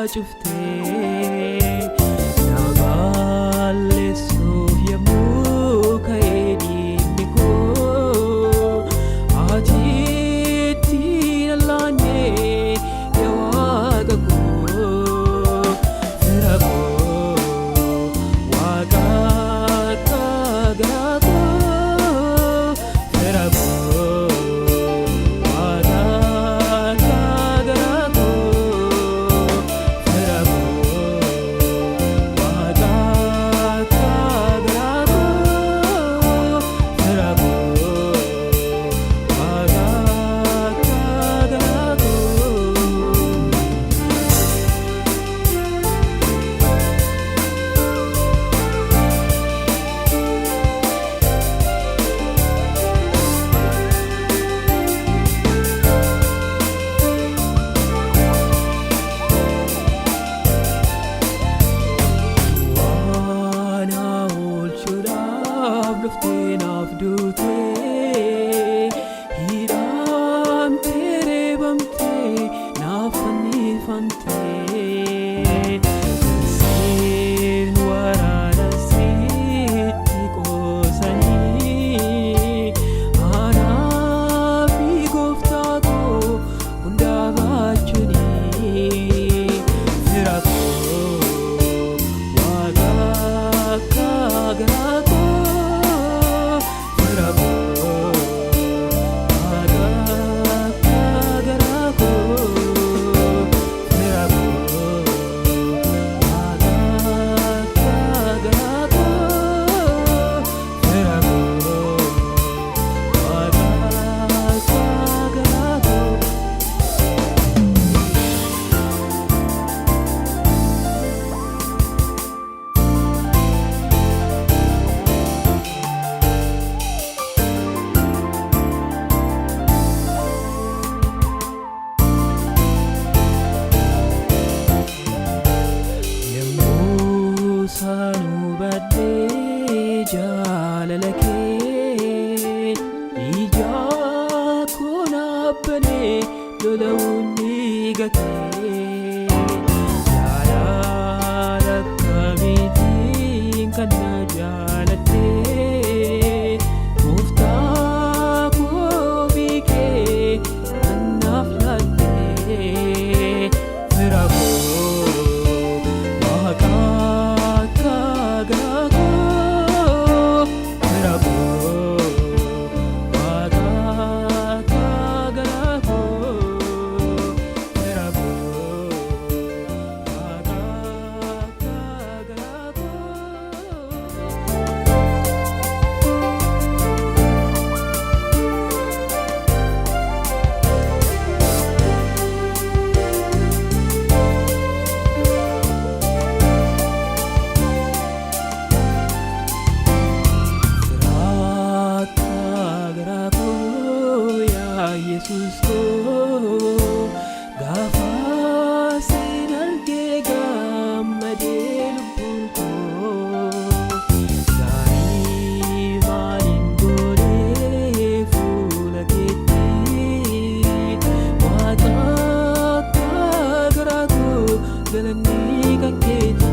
cuftee nabaalleessuuf yemmuu ka'ee diinni koo ati ittiin allaannee yaa Waaqa koo fira koo Waaqa akka Garaakoo fira koo Waaqa akka Garaakoo fira koo Waaqa akka Garaakoo fira koo Waaqa akka Garaakoo. Waan oolchuudhaaf dhuftee naaf duutee hidhamtee reebamtee naaf fannifamtee seen waraana sitti qoosanii anaa fi gooftaa koo hundaa baachuunii fira koo Waaqa akka Garaakoo fira koo Waaqa akka Garaakoo fira koo Waaqa akka Garaakoo fira koo Waaqa akka Garaakoo. Yemmuu saanuu baddee jaalala kee ijaa koo naabbanee lola'uun ni gatee jaalala akkamiitiin kan na jaalattee gooftaa koo biikee kan naaf laattee fira koo Waaqa akka Garaakoo fira koo Waaqa akka Garaakoo fira koo Waaqa akka Garaakoo yaa Yesuus koo gaafa siin argee gammadee lubbuun koo gaarii maaliin godhee fuula keetti Waaqa akka Garaakoo galanni kan keeti.